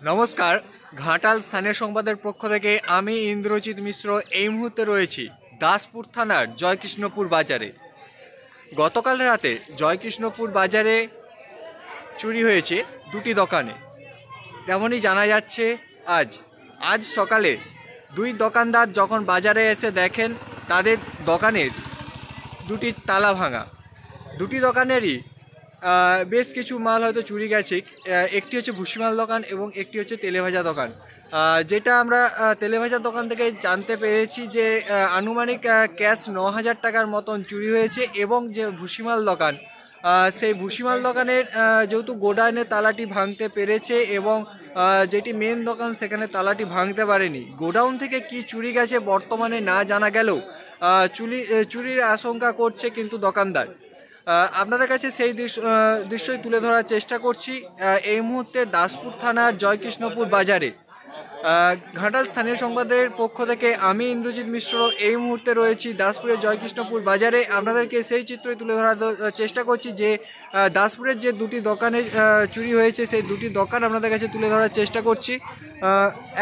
নমস্কার, ঘাটাল স্থানীয় সংবাদের পক্ষ থেকে আমি ইন্দ্রজিৎ মিশ্র এই মুহূর্তে রয়েছি দাসপুর থানার জয়কৃষ্ণপুর বাজারে। গতকাল রাতে জয়কৃষ্ণপুর বাজারে চুরি হয়েছে দুটি দোকানে, তেমনই জানা যাচ্ছে আজ সকালে দুই দোকানদার যখন বাজারে এসে দেখেন তাদের দোকানের দুটি তালা ভাঙা। দুটি দোকানেরই বেশ কিছু মাল হয়তো চুরি গেছে। একটি হচ্ছে ভুসিমাল দোকান এবং একটি হচ্ছে তেলেভাজা দোকান। যেটা আমরা তেলেভাজা দোকান থেকে জানতে পেরেছি যে আনুমানিক ক্যাশ 9,000 টাকার মতন চুরি হয়েছে, এবং যে ভুসিমাল দোকান সেই ভুসিমাল দোকানের যেহেতু গোডাউনের তালাটি ভাঙতে পেরেছে এবং যেটি মেন দোকান সেখানে তালাটি ভাঙতে পারেনি। গোডাউন থেকে কি চুরি গেছে বর্তমানে না জানা গেলেও চুরির আশঙ্কা করছে কিন্তু দোকানদার। আপনাদের কাছে সেই দৃশ্যই তুলে ধরার চেষ্টা করছি এই মুহূর্তে দাসপুর থানার জয়কৃষ্ণপুর বাজারে। ঘাটাল স্থানীয় সংবাদের পক্ষ থেকে আমি ইন্দ্রজিৎ মিশ্র এই মুহূর্তে রয়েছি দাসপুরের জয়কৃষ্ণপুর বাজারে। আপনাদেরকে সেই চিত্রই তুলে ধরার চেষ্টা করছি যে দাসপুরের যে দুটি দোকানে চুরি হয়েছে সেই দুটি দোকান আপনাদের কাছে তুলে ধরার চেষ্টা করছি।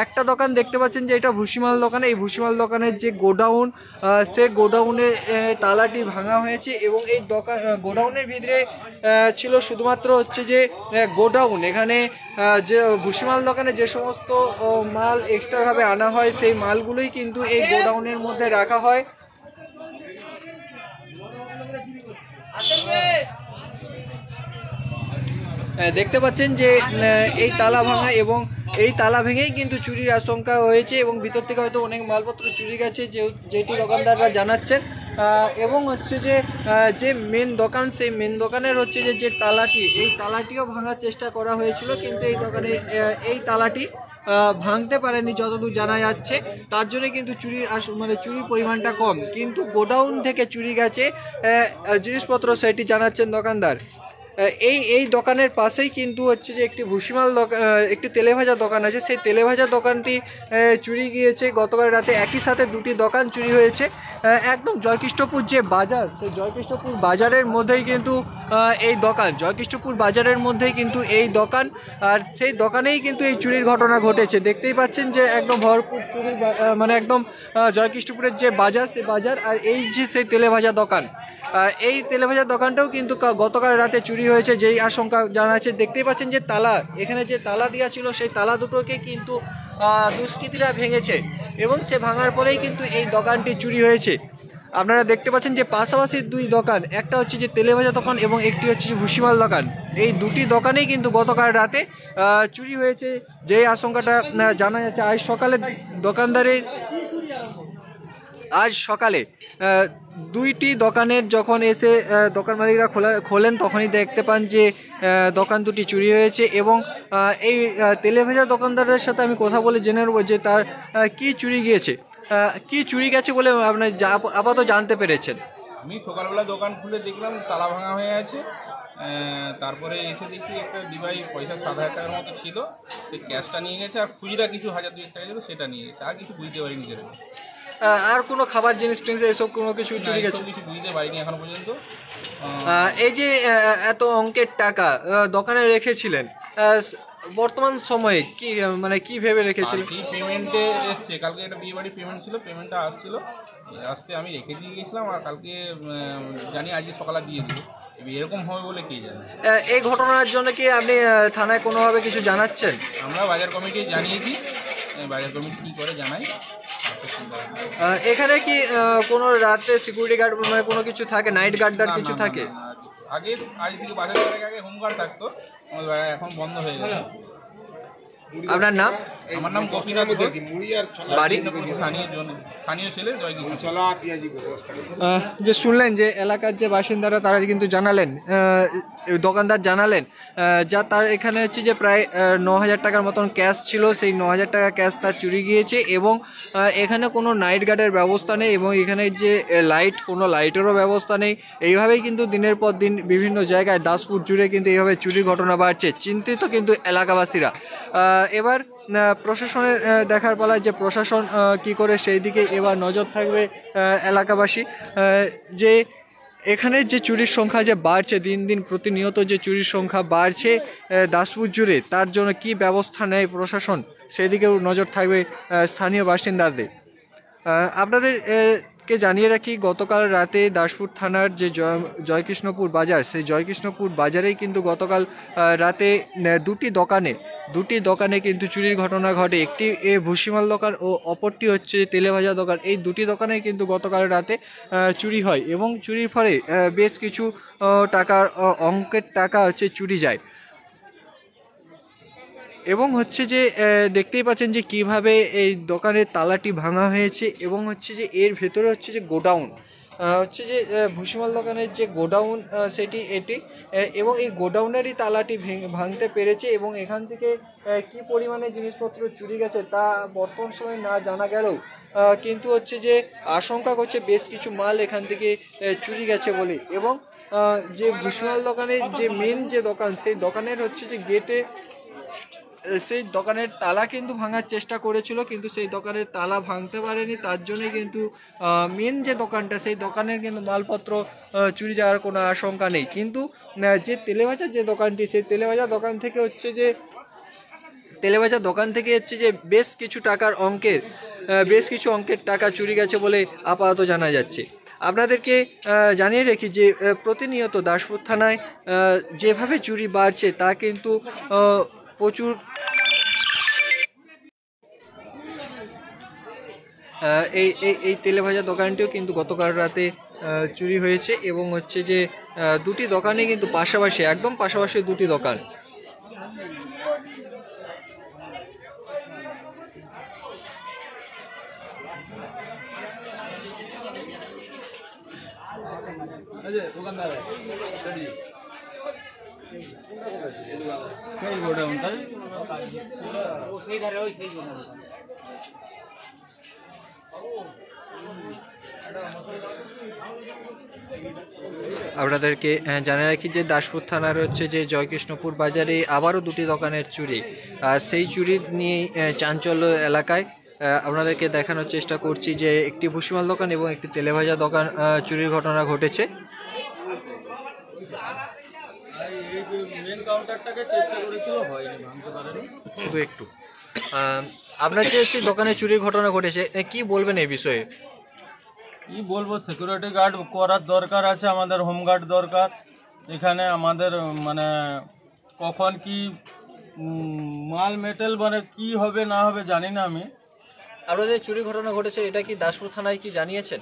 একটা দোকান দেখতে পাচ্ছেন যে এটা ভুসিমাল দোকান। এই ভুসিমাল দোকানের যে গোডাউন, সে গোডাউনে তালাটি ভাঙা হয়েছে এবং এই গোডাউনের ভিতরে ছিল শুধুমাত্র হচ্ছে যে গোডাউন। এখানে যে ভুসিমাল দোকানে যে সমস্ত মাল এক্সট্রাভাবে আনা হয় সেই মালগুলোই কিন্তু এই গোডাউনের মধ্যে রাখা হয়। দেখতে পাচ্ছেন যে এই তালা ভাঙা এবং এই তালা ভেঙেই কিন্তু চুরির আশঙ্কা হয়েছে এবং ভিতর থেকে হয়তো অনেক মালপত্র চুরি গেছে যেটি দোকানদাররা জানাচ্ছেন। এবং হচ্ছে যে মেন দোকান, সেই মেন দোকানের হচ্ছে যে তালাটি, এই তালাটিও ভাঙার চেষ্টা করা হয়েছিল কিন্তু এই দোকানের এই তালাটি ভাঙতে পারেনি যতদূর জানা যাচ্ছে। তার জন্য কিন্তু চুরির পরিমাণটা কম, কিন্তু গোডাউন থেকে চুরি গেছে জিনিসপত্র, সেটি জানাচ্ছেন দোকানদার। এই দোকানের পাশেই কিন্তু হচ্ছে যে একটি ভুসিমাল দোকান, একটি তেলেভাজা দোকান আছে। সেই তেলেভাজা দোকানটি চুরি গিয়েছে গতকাল রাতে। একই সাথে দুটি দোকান চুরি হয়েছে একদম জয়কৃষ্ণপুর যে বাজার, সেই জয়কৃষ্ণপুর বাজারের মধ্যেই কিন্তু এই দোকান, জয়কৃষ্ণপুর বাজারের মধ্যেই কিন্তু এই দোকান, আর সেই দোকানেই কিন্তু এই চুরির ঘটনা ঘটেছে। দেখতেই পাচ্ছেন যে একদম ভরপুর চুরি, মানে একদম জয়কৃষ্ণপুরের যে বাজার, সেই বাজার আর এই যে সেই তেলেভাজা দোকান, এই তেলেভাজা দোকানটাও কিন্তু গতকাল রাতে চুরি হয়েছে যেই আশঙ্কা জানাচ্ছে। দেখতেই পাচ্ছেন যে তালা, এখানে যে তালা দেওয়া ছিল সেই তালা দুটোকে কিন্তু দুষ্কৃতীরা ভেঙেছে এবং সে ভাঙার পরেই কিন্তু এই দোকানটি চুরি হয়েছে। আপনারা দেখতে পাচ্ছেন যে পাশাপাশি দুই দোকান, একটা হচ্ছে যে তেলেভাজা দোকান এবং একটি হচ্ছে যে ভুসিমাল দোকান। এই দুটি দোকানেই কিন্তু গতকাল রাতে চুরি হয়েছে যেই আশঙ্কাটা জানা যাচ্ছে। আজ সকালে দুইটি দোকানের যখন এসে দোকান মালিকরা খোলেন তখনই দেখতে পান যে দোকান দুটি চুরি হয়েছে এবং এই তেলেভাজা দোকানদারের সাথে আমি কথা বলে জেনে নেব যে তার কি চুরি গেছে বলে আপনার আপাতত জানতে পেরেছেন। আমি সকালবেলা দোকান খুলে দেখলাম তালা ভাঙা হয়ে আছে। তারপরে এসে দেখি একটা ডিভাই পয়সা 7,000 টাকার মতো ছিল, সেই ক্যাশটা নিয়ে গেছে, আর খুচরা কিছু 1,000-2,000 টাকা ছিল সেটা নিয়ে গেছে। আর কিছু বুঝতে পারিনি সেরকম। আর কোনো খাবার জিনিস এসব কোনো কিছু চুরি গেছে? কিছু বুঝতে পারিনি এখন পর্যন্ত। এই যে এত অঙ্কের টাকা দোকানে রেখেছিলেন, বর্তমান সময়ে কি ভেবে রেখেছিলেন? কি পেমেন্টে এসছে, কালকে একটা বিয়ে বাড়ির পেমেন্ট ছিল, পেমেন্টটা আসতে আমি রেখে দিয়ে গেছিলাম, আর কালকে জানি আজকে সকালে দিয়ে দিব। এরকম হবে বলে কে জানে। এই ঘটনার জন্য কি আপনি থানায় কোনোভাবে কিছু জানাচ্ছেন? আমরা বাজার কমিটি জানিয়েছি, বাজার কমিটি কী করে জানাই। এখানে কি কোনো রাতে সিকিউরিটি গার্ড মানে কোনো কিছু থাকে, নাইট গার্ড কিছু থাকে? আজ থেকে বাজার করার আগে হোমগার্ড থাকতো, এখন বন্ধ হয়ে গেছে। আপনার নাম? আমার নাম গোপীনাথ, বাড়ি স্থানীয় ছেলে যে শুনলেন যে এলাকার যে বাসিন্দারা তারা কিন্তু জানালেন, দোকানদার জানালেন যা তার এখানে হচ্ছে যে প্রায় 9,000 টাকার মতন ক্যাশ ছিল, সেই 9,000 টাকা ক্যাশ তার চুরি গিয়েছে এবং এখানে কোনো নাইট গার্ডের ব্যবস্থা নেই এবং এখানে যে কোনো লাইটেরও ব্যবস্থা নেই। এইভাবেই কিন্তু দিনের পর দিন বিভিন্ন জায়গায় দাসপুর জুড়ে কিন্তু এইভাবে চুরির ঘটনা বাড়ছে। চিন্তিত কিন্তু এলাকাবাসীরা। এবার প্রশাসনের দেখার পালায় যে প্রশাসন কি করে সেই দিকে এবার নজর থাকবে এলাকাবাসী। যে এখানের যে চুরির সংখ্যা যে বাড়ছে, দিন দিন প্রতিনিয়ত যে চুরির সংখ্যা বাড়ছে দাসপুর জুড়ে, তার জন্য কি ব্যবস্থা নেয় প্রশাসন, সেদিকেও নজর থাকবে স্থানীয় বাসিন্দাদের। আপনাদের কে জানিয়ে রাখি, গতকাল রাতে দাসপুর থানার যে জয়কৃষ্ণপুর বাজার, সেই জয়কৃষ্ণপুর বাজারেই কিন্তু গতকাল রাতে দুটি দোকানে কিন্তু চুরির ঘটনা ঘটে। একটি ভুসিমাল দোকান ও অপরটি হচ্ছে তেলেভাজা দোকান। এই দুটি দোকানে কিন্তু গতকাল রাতে চুরি হয় এবং চুরির ফলে বেশ কিছু টাকার অঙ্কের টাকা হচ্ছে চুরি যায়। এবং হচ্ছে যে দেখতেই পাচ্ছেন যে কিভাবে এই দোকানের তালাটি ভাঙা হয়েছে এবং হচ্ছে যে এর ভেতরে হচ্ছে যে গোডাউন, হচ্ছে যে ভুসিমাল দোকানের যে গোডাউন এটি এবং এই গোডাউনেরই তালাটি ভাঙতে পেরেছে এবং এখান থেকে কি পরিমাণে জিনিসপত্র চুরি গেছে তা বর্তমান সময়ে না জানা গেলেও কিন্তু হচ্ছে যে আশঙ্কা করছে বেশ কিছু মাল এখান থেকে চুরি গেছে বলে। এবং যে ভুসিমাল দোকানের যে মেন যে দোকান, সেই দোকানের হচ্ছে যে গেটে সেই দোকানের তালা কিন্তু ভাঙার চেষ্টা করেছিল, কিন্তু সেই দোকানের তালা ভাঙতে পারেনি। তার জন্যই কিন্তু মেন যে দোকানটা, সেই দোকানের কিন্তু মালপত্র চুরি যাওয়ার কোনো আশঙ্কা নেই। কিন্তু যে তেলেভাজা যে দোকানটি, সেই তেলেভাজা দোকান থেকে হচ্ছে যে বেশ কিছু অঙ্কের টাকা চুরি গেছে বলে আপাতত জানা যাচ্ছে। আপনাদেরকে জানিয়ে রাখি যে প্রতিনিয়ত দাসপুর থানায় যেভাবে চুরি বাড়ছে তা কিন্তু প্রচুর। এই তেলেভাজা দোকানটিও কিন্তু গতকাল রাতে চুরি হয়েছে এবং হচ্ছে যে দুটি দোকানে কিন্তু একদম পাশাপাশি দুটি দোকান। আপনাদেরকে জানিয়ে রাখি যে দাসপুর থানার হচ্ছে যে জয়কৃষ্ণপুর বাজারে আবারও দুটি দোকানের চুরি, সেই চুরি নিয়ে চাঞ্চল্য এলাকায়। আপনাদেরকে দেখানোর চেষ্টা করছি যে একটি ভুসিমাল দোকান এবং একটি তেলেভাজা দোকান চুরির ঘটনা ঘটেছে। একটু আপনার যে দোকানে চুরির ঘটনা ঘটেছে, কি বলবেন এই বিষয়ে? কি বলবো, সিকিউরিটি গার্ড করার দরকার আছে, আমাদের হোমগার্ড দরকার এখানে। আমাদের মানে কখন কি মাল মেটেল মানে কি হবে না হবে জানি না আমি। আপনাদের চুরি ঘটনা ঘটেছে, এটা কি দাসপুর থানায় কি জানিয়েছেন?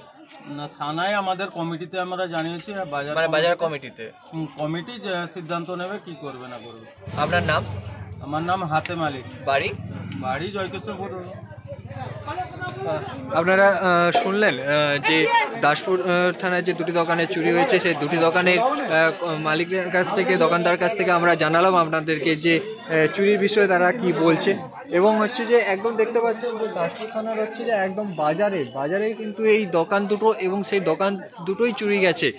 না, থানায় আমাদের কমিটিতে আমরা জানিয়েছি, বাজার কমিটিতে কমিটি যে সিদ্ধান্ত নেবে কি করবে না করবে। আপনার নাম? আমার নাম হাতে মালিক, বাড়ি জয়কৃষ্ণপুর। আপনারা শুনলেন যে দাসপুর থানায় যে দুটি দোকানে চুরি হয়েছে, সেই দুটি দোকানের মালিকের কাছ থেকে, দোকানদার কাছ থেকে আমরা জানালাম আপনাদেরকে যে চুরির বিষয়ে তারা কি বলছে। এবং হচ্ছে যে একদম দেখতে পাচ্ছেন যে দাসপুর থানার হচ্ছে যে একদম বাজারে কিন্তু এই দোকান দুটো এবং সেই দোকান দুটোই চুরি গেছে।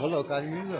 হলো কাজ মিলল।